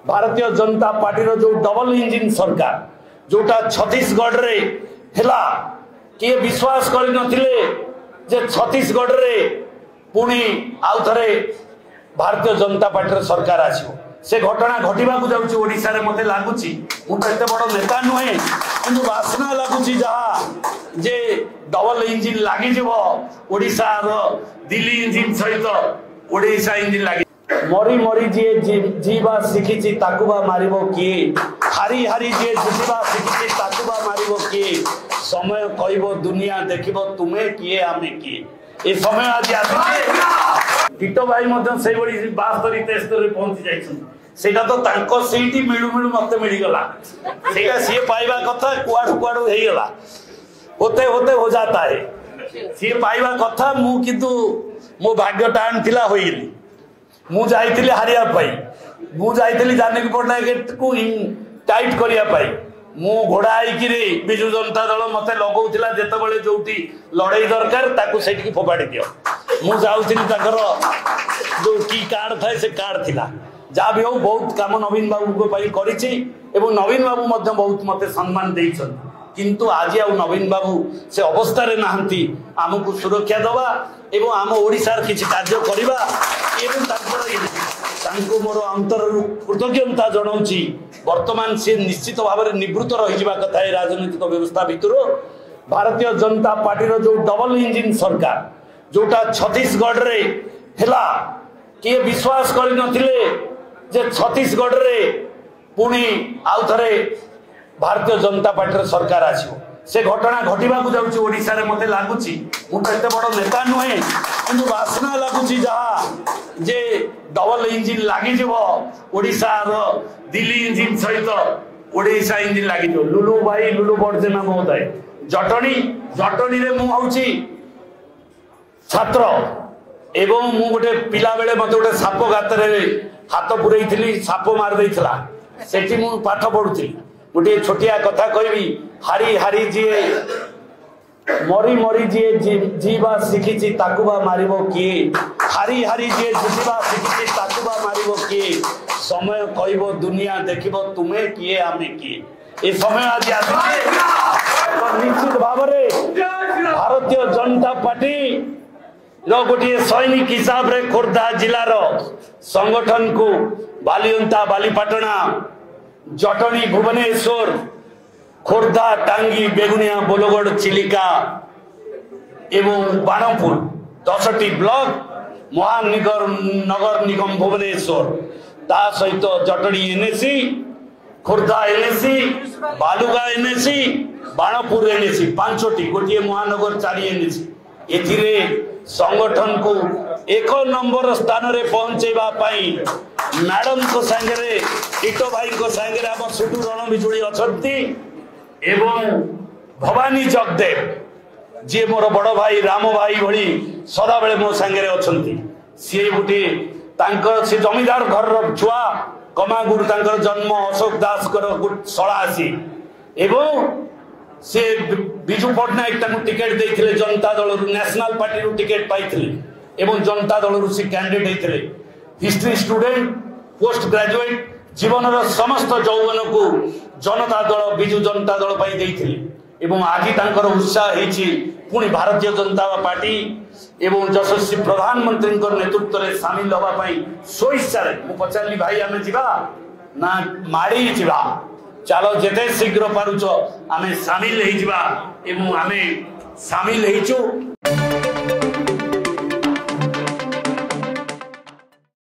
Bharatiya Janata party रो जो double engine सरकार जोटा छत्तीसगढ़ रे हेला किए विश्वास कर नथिले जे छत्तीसगढ़ रे पुणी आउ थरे भारतीय जनता पार्टी रो सरकार आछो से घटना घटिबा को जाउची ओडिसा रे मते लागुची मु एते बड़ नेता नुहे किंतु वासना लागुची जहा जे डबल इंजिन लागी जीवो ओडिसा रो दिल्ली इंजिन सहित ओडिसा इंजिन लागी मरी मरी जी जीवा शिखिची ताकुबा मारिबो किए हारी हारी जी जीवा शिखिची ताकुबा मारिबो किए समय कहबो दुनिया देखिबो तुमे किए आमे किए ए समय आज आसी टिटो भाई मध्य से बड़ी 72 73 पहुंची जाइछन सेटा तो तांको सीटी मिलु मिलु मते मिली गला सेटा सी पाइबा कथा कुआडू कुआडू हेई गला होते होते हो जाता है सी पाइबा कथा मु किंतु मो भाग्य टाण थिला होइली मु जाइथिली हारिया पाई मु जाइथिली जानकी पटनायक को टाइट करिया पाई मु घोड़ा आइकी रे बिजु जनता दल मते लगौथिला जेतेबेले जोटी लड़ाई दरकार ताकू सेठी की फोपाडी दियो मु जाउथिली ताकर जो की कार्ड थाए से कार्ड थिला जा भी हो बहुत काम नवीन बाबू को पाई करिछि एवं नवीन बाबू मध्य बहुत मते सम्मान देइछन किंतु आज आ नवीन बाबू से अवस्था रे नाहंती हमकु सुरक्षा दवा एवं आम ओडिसार किछि कार्य करिबा एवं तांको मोर अंतर कृतज्ञता जनाऊँगी वर्तमान से निश्चित भाव में निवृत्त रही कथा है राजनीतिक व्यवस्था भितर भारतीय जनता पार्टी रो जो डबल इंजिन सरकार जोटा छत्तीसगढ़ रे हेला किए विश्वास कर नथिले जे छत्तीसगढ़ रे पुणी आउ थरे भारतीय जनता पार्टी रो सरकार आछो से घटना घटिबा को जाउची ओडिसा रे मते लागुची मु एते बड़ नेता नुहे किंतु वासना लागुची जहा जे डबल इंजिन लागी जीवो ओडिसा रो दिल्ली इंजिन सहित ओडिसा इंजिन लागी जो लुलु भाई लुलु बड़जेना महोदय जटणी रे मु होउची छात्र एवं मु गोटे पिला बेले मते गोटे साप गात रे हाथ पुरैथिली साप मार देइथला सेठी मु पाठ पढुथि गोटे छोटिया कथा कहबी हारी हारी जी मरी मरी जी जीवा शिखिची ताकुबा मारिबो किए हारी हारी जी जीवा शिखिची ताकुबा मारिबो किए समय कहबो दुनिया देखिबो तुमे किए आमे किए ए समय आज आसी निश्चित भाव रे भारतीय जनता पार्टी रो गोटे सैनिक हिसाब रे खोर्धा जिला रो संगठन को बालियंता बालीपाटना जटनी भुवनेश्वर खोर्धा टांगी बेगुनिया बोलगढ़ चिलिका एवं बाणपुर 10टी ब्लॉक महानगर नगर निगम भुवनेश्वर ता सहित Jatni NAC Khordha NAC Balugaon NAC Banapur NAC 5टी गोटे महानगर 4 एनएसी एथिरे संगठन को 1 नंबर स्थान रे पहुंचेबा पाई मैडम को संगे टिटो भाई को संगे हम सुटू रण बिजुली अछंती एवं भवानी जगदेव जी मोर बड़ भाई राम भाई भली सदा बेले मो संगे अछंती सी गोटे तांकर से जमीदार घर रो छुआ कमागुर तांकर जन्म अशोक दास कर सड़ासी एवं से बिजू पटनायक तांको टिकेट देइथिले जनता दल नेशनल पार्टी रो टिकेट पाइथिले एवं जनता दल रो से कैंडिडेट हेइथिले हिस्ट्री स्टूडेंट पोस्ट ग्रेजुएट जीवन समस्त यौवन को जनता दल बिजू जनता दल पाई देइथिले एवं आज तांकर उत्साह हेछि पुणी भारतीय जनता पार्टी एवं यशस्वी प्रधानमंत्री नेतृत्व में सामिल होगा पाई सोइच्छा रे मु पचारली भाई आमे जिबा ना माड़ी जिबा चलो जेते शीघ्र पारुछ आमे सामिल हेइ जिबा एवं आमे सामिल हेइछु।